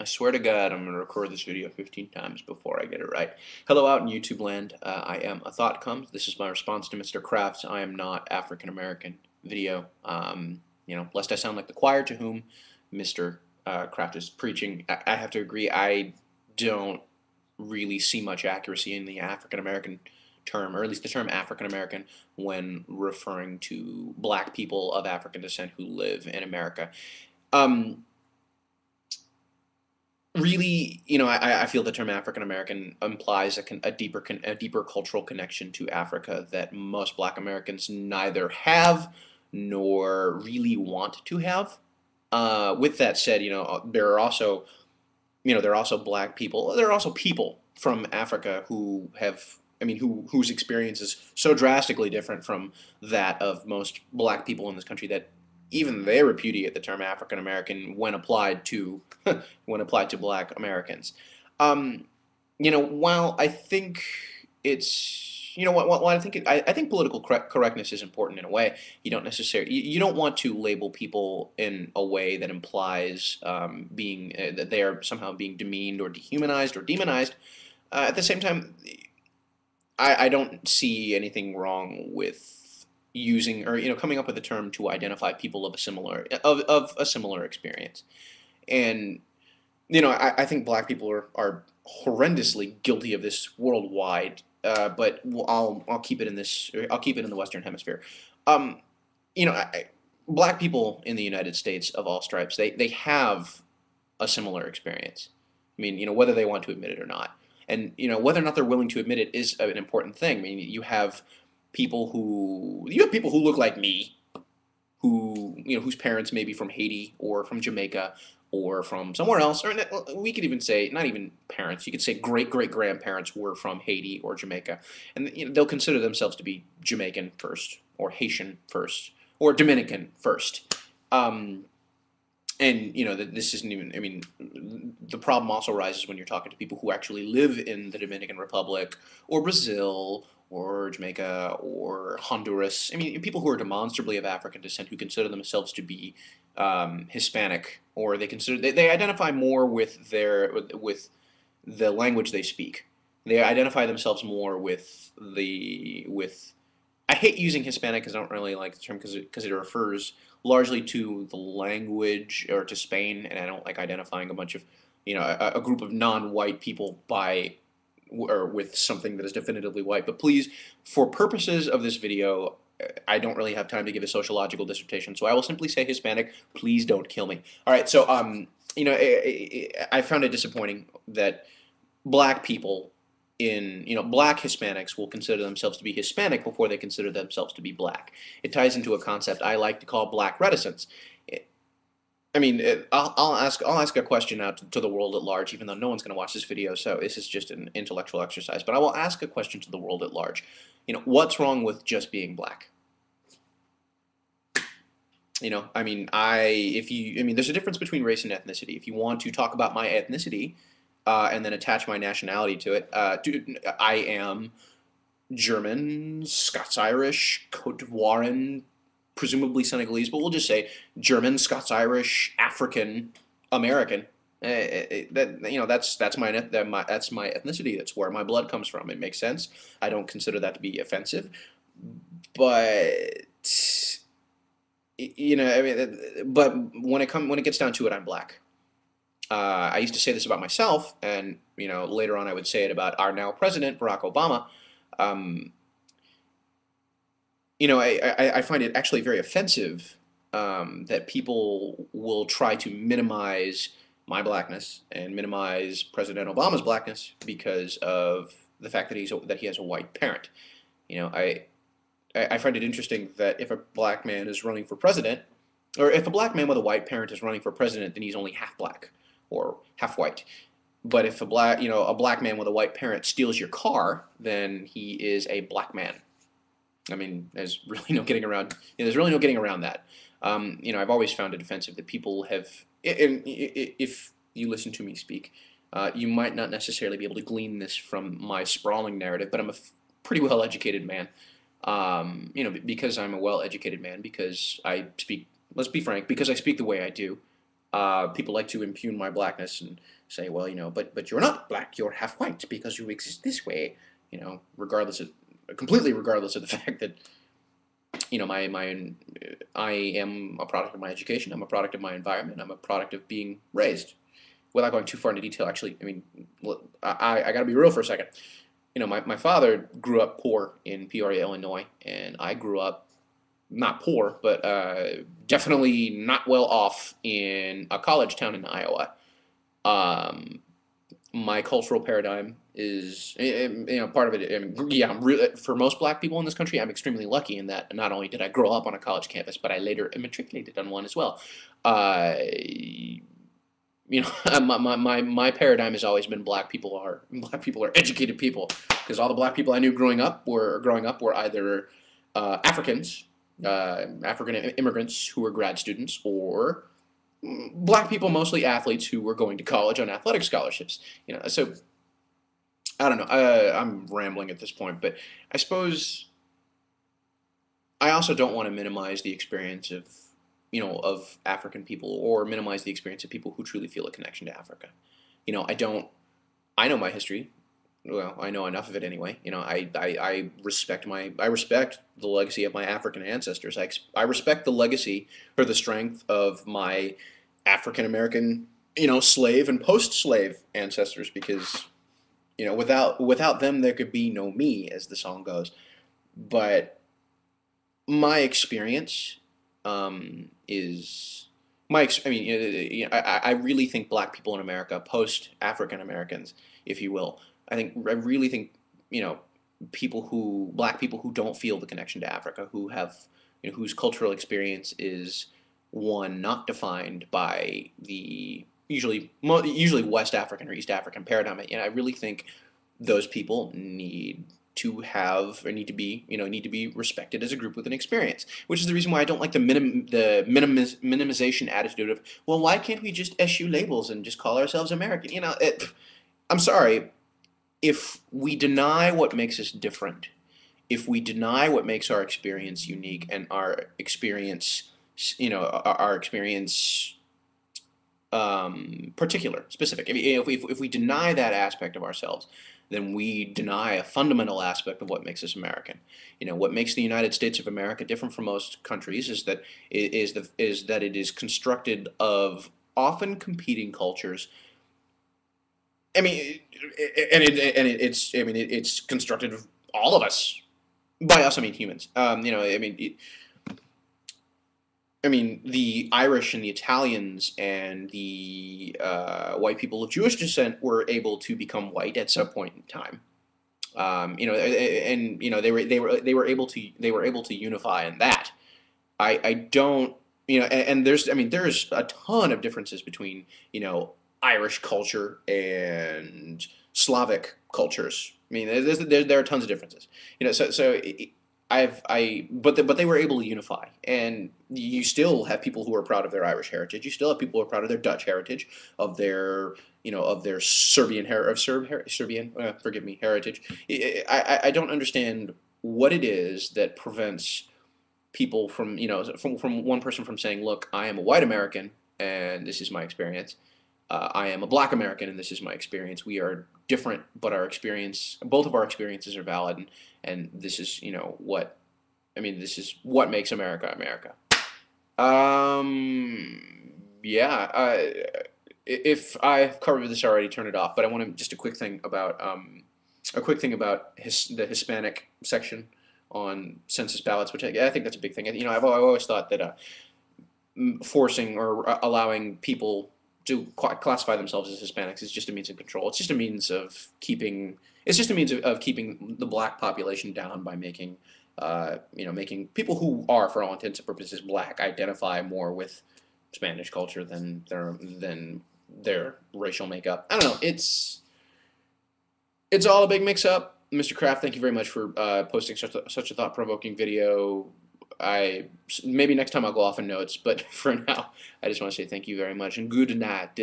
I swear to God, I'm going to record this video 15 times before I get it right. Hello out in YouTube land. I am A Thought Comes. This is my response to Mr. Kraft's I am not African American video. Lest I sound like the choir to whom Mr. Kraft is preaching. I have to agree, I don't really see much accuracy in the African American term, or at least the term African American, when referring to black people of African descent who live in America. Um, Really, I feel the term African American implies a deeper cultural connection to Africa that most Black Americans neither have nor really want to have. With that said, there are also Black people. There are also people from Africa who have, whose experience is so drastically different from that of most Black people in this country that even they repudiate the term African American when applied to when applied to Black Americans. Um, while I think while I think political correctness is important in a way. You don't want to label people in a way that implies being that they are somehow being demeaned or dehumanized or demonized. At the same time, I don't see anything wrong with using or coming up with a term to identify people of a similar experience. And I think black people are horrendously guilty of this worldwide. But I'll keep it in this. I'll keep it in the Western Hemisphere. Um, you know, I, Black people in the United States of all stripes, they have a similar experience. Whether they want to admit it or not, and whether or not they're willing to admit it is an important thing. You have people who look like me, who whose parents may be from Haiti or from Jamaica or from somewhere else, or we could even say not even parents. You could say great great grandparents were from Haiti or Jamaica, and they'll consider themselves to be Jamaican first, or Haitian first, or Dominican first. Um, and this isn't even. The problem also arises when you're talking to people who actually live in the Dominican Republic or Brazil or Jamaica or Honduras. People who are demonstrably of African descent who consider themselves to be Hispanic, or they identify more with with the language they speak. They identify themselves more with the with. I hate using Hispanic because I don't really like the term because it refers largely to the language or to Spain, and I don't like identifying a bunch of a group of non-white people by or with something that is definitively white. But please, for purposes of this video, I don't really have time to give a sociological dissertation, so I will simply say Hispanic. Please don't kill me. All right, so I found it disappointing that black people black Hispanics will consider themselves to be Hispanic before they consider themselves to be black. It ties into a concept I like to call black reticence. I'll ask a question out to the world at large, even though no one's going to watch this video, so this is just an intellectual exercise. But I will ask a question to the world at large. What's wrong with just being black? There's a difference between race and ethnicity. If you want to talk about my ethnicity, and then attach my nationality to it, I am German, Scots-Irish, Cote d'Ivoirean, presumably Senegalese, but we'll just say German, Scots-Irish, African, American. That's my ethnicity. That's where my blood comes from. It makes sense. I don't consider that to be offensive, but but when it gets down to it, I'm black. I used to say this about myself, and later on I would say it about our now president, Barack Obama. Um, I find it actually very offensive that people will try to minimize my blackness and minimize President Obama's blackness because of the fact that he has a white parent. You know, I I find it interesting that if a black man is running for president, or if a black man with a white parent is running for president, then he's only half black or half white. But if a black man with a white parent steals your car, then he is a black man. There's really no getting around. There's really no getting around that. I've always found it offensive that people have. If you listen to me speak, you might not necessarily be able to glean this from my sprawling narrative, but I'm a pretty well-educated man. Because I'm a well-educated man, because I speak. Let's be frank. Because I speak the way I do. People like to impugn my blackness and say, well, but you're not black, you're half white because you exist this way, completely regardless of the fact that I am a product of my education. I'm a product of my environment. I'm a product of being raised. Without going too far into detail, actually, I got to be real for a second. My father grew up poor in Peoria, Illinois, and I grew up not poor, but definitely not well off in a college town in Iowa. Um, my cultural paradigm is, part of it. I mean, yeah, for most black people in this country, I'm extremely lucky in that not only did I grow up on a college campus, but I later matriculated on one as well. Uh, my paradigm has always been black people are educated people because all the black people I knew growing up were either Africans, African immigrants who were grad students, or black people, mostly athletes who were going to college on athletic scholarships. So I don't know. I'm rambling at this point, but I suppose I also don't want to minimize the experience of African people or minimize the experience of people who truly feel a connection to Africa. I don't. I know my history. Well, I know enough of it anyway. I respect the legacy of my African ancestors. I respect the legacy or the strength of my African American, slave and post-slave ancestors because, without them there could be no me, as the song goes. But my experience is I mean, I really think black people in America, post African Americans, if you will, I really think black people who don't feel the connection to Africa, whose cultural experience is one not defined by the usually West African or East African paradigm. I really think those people need to be respected as a group with an experience, which is the reason why I don't like minimization attitude of, well, why can't we just issue labels and just call ourselves American? I'm sorry, if we deny what makes us different, if we deny what makes our experience unique and our experience particular, specific. If we deny that aspect of ourselves, then we deny a fundamental aspect of what makes us American. What makes the United States of America different from most countries is that it is constructed of often competing cultures. I mean, it's constructed of all of us. By us, I mean humans. The Irish and the Italians and the white people of Jewish descent were able to become white at some point in time. They were able to unify in that. I don't, and there's a ton of differences between Irish culture and Slavic cultures. There are tons of differences. But they were able to unify, and you still have people who are proud of their Irish heritage. You still have people who are proud of their Dutch heritage, of their Serbian, forgive me, heritage. I don't understand what it is that prevents people from one person from saying, look, I am a white American and this is my experience. I am a black American and this is my experience. We are different, but both of our experiences are valid, and this is, this is what makes America America. Yeah, if I've covered this already, turn it off. But I want to just a quick thing about the Hispanic section on census ballots, which I think that's a big thing. I've always thought that forcing or allowing people to classify themselves as Hispanics is just a means of control. It's just a means of keeping. It's just a means of keeping the black population down by making people who are, for all intents and purposes, black identify more with Spanish culture than their racial makeup. I don't know. It's all a big mix-up. Mr. Kraft, thank you very much for posting such a thought-provoking video. Maybe next time I'll go off in notes, but for now, I just want to say thank you very much and good night.